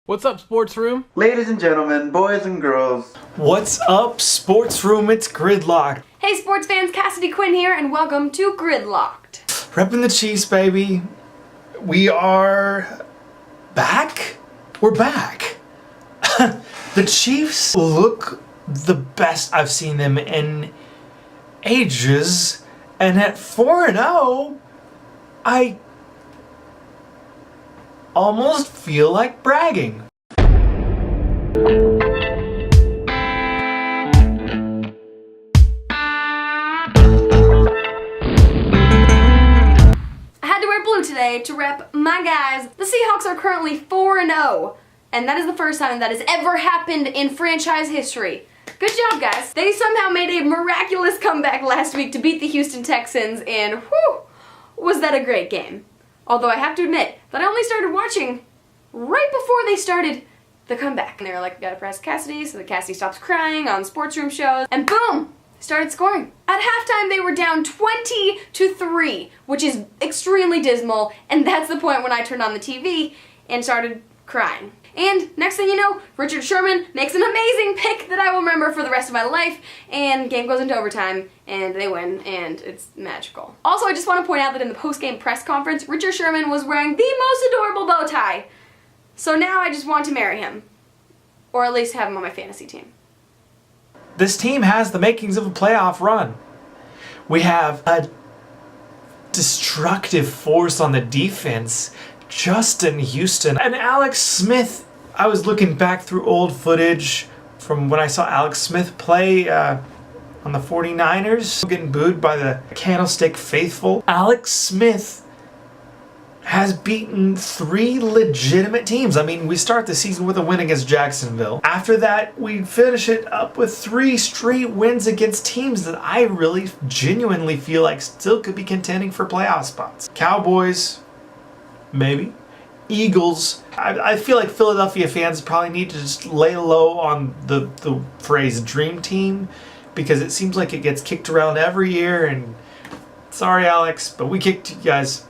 What's up, Sports Room? Ladies and gentlemen, boys and girls. What's up, Sports Room? It's Gridlocked. Hey sports fans, Cassidy Quinn here, and welcome to Gridlocked. Repping the Chiefs, baby. We are back? We're back. The Chiefs look the best I've seen them in ages, and at 4-0, I almost feel like bragging. I had to wear blue today to rep my guys. The Seahawks are currently 4-0, and that is the first time that has ever happened in franchise history. Good job, guys. They somehow made a miraculous comeback last week to beat the Houston Texans, and whew, was that a great game. Although I have to admit that I only started watching right before they started the comeback. And they were like, we gotta press Cassidy, so that Cassidy stops crying on sportsroom shows, and boom! They started scoring. At halftime, they were down 20-3, which is extremely dismal, and that's the point when I turned on the TV and started crying. And next thing you know, Richard Sherman makes an amazing pick that I will remember for the rest of my life, and game goes into overtime, and they win, and it's magical. Also, I just want to point out that in the post-game press conference, Richard Sherman was wearing the most adorable bow tie. So now I just want to marry him. Or at least have him on my fantasy team. This team has the makings of a playoff run. We have a destructive force on the defense, Justin Houston, and Alex Smith. I was looking back through old footage from when I saw Alex Smith play on the 49ers, getting booed by the Candlestick faithful. Alex Smith has beaten 3 legitimate teams. I mean, we start the season with a win against Jacksonville. After that, we finish it up with 3 straight wins against teams that I really genuinely feel like still could be contending for playoff spots. Cowboys, maybe. Eagles. I feel like Philadelphia fans probably need to just lay low on the phrase dream team, because it seems like it gets kicked around every year, and sorry Alex, but we kicked you guys.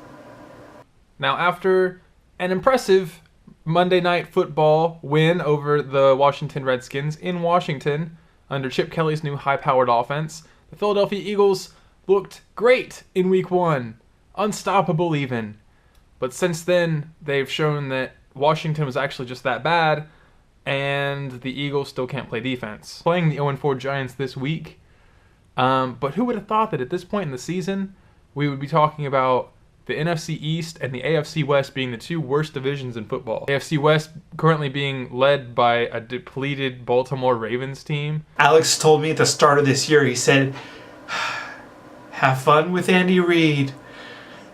Now, after an impressive Monday Night Football win over the Washington Redskins in Washington under Chip Kelly's new high-powered offense, the Philadelphia Eagles looked great in Week 1. Unstoppable even. But since then, they've shown that Washington was actually just that bad, and the Eagles still can't play defense. Playing the 0-4 Giants this week, but who would have thought that at this point in the season, we would be talking about the NFC East and the AFC West being the 2 worst divisions in football. AFC West currently being led by a depleted Baltimore Ravens team. Alex told me at the start of this year, he said, have fun with Andy Reid.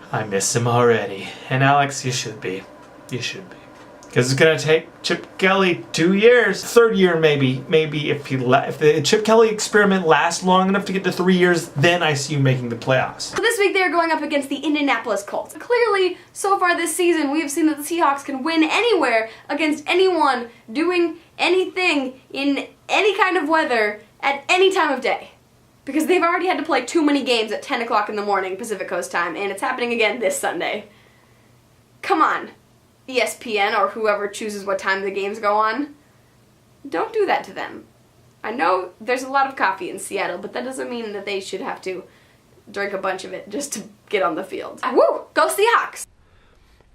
I miss him already. And Alex, you should be. You should be. Because it's going to take Chip Kelly 2 years. 3rd year maybe. Maybe if the Chip Kelly experiment lasts long enough to get to 3 years, then I see you making the playoffs. So this week they're going up against the Indianapolis Colts. Clearly, so far this season, we have seen that the Seahawks can win anywhere against anyone doing anything in any kind of weather at any time of day. Because they've already had to play too many games at 10 o'clock in the morning Pacific Coast time, and it's happening again this Sunday. Come on, ESPN or whoever chooses what time the games go on. Don't do that to them. I know there's a lot of coffee in Seattle, but that doesn't mean that they should have to drink a bunch of it just to get on the field. Woo! Go Seahawks!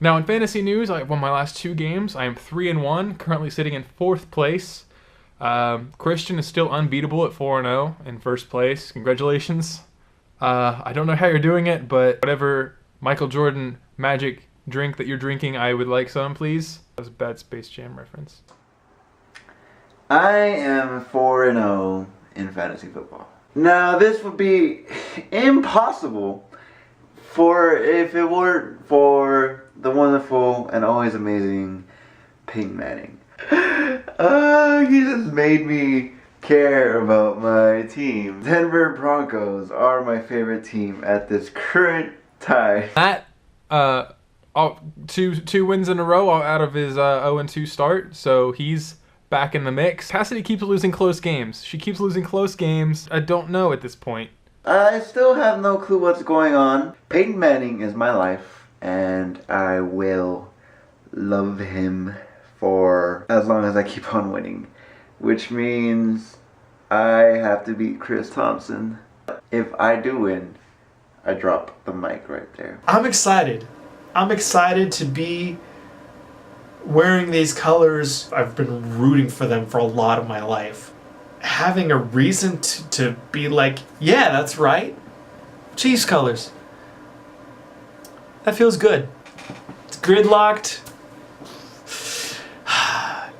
Now in fantasy news, I won my last 2 games. I am 3-1, currently sitting in 4th place. Cristian is still unbeatable at 4-0 in first place. Congratulations. I don't know how you're doing it, but whatever Michael Jordan magic drink that you're drinking, I would like some, please. That was a bad Space Jam reference. I am 4-0 in fantasy football. Now, this would be impossible if it weren't for the wonderful and always amazing Peyton Manning. He just made me care about my team. Denver Broncos are my favorite team at this current time. That, two wins in a row out of his 0-2 start, so he's back in the mix. Cassidy keeps losing close games. She keeps losing close games. I don't know at this point. I still have no clue what's going on. Peyton Manning is my life, and I will love him for as long as I keep on winning, which means I have to beat Chris Thompson. If I do win, I drop the mic right there. I'm excited. I'm excited to be wearing these colors. I've been rooting for them for a lot of my life. Having a reason to be like, yeah, that's right. Chiefs colors. That feels good. It's gridlocked.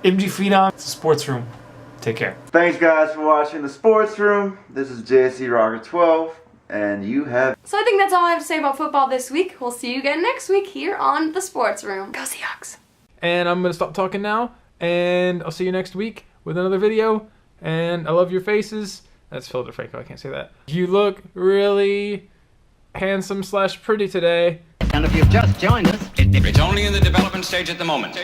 MG Phenom, it's a sports room. Take care. Thanks guys for watching the Sports Room. This is JC Rocker 12, and you have... So I think that's all I have to say about football this week. We'll see you again next week here on the Sports Room. Go Seahawks! And I'm going to stop talking now, and I'll see you next week with another video. And I love your faces. That's Philip DeFranco, I can't say that. You look really handsome / pretty today. And if you've just joined us, it's only in the development stage at the moment.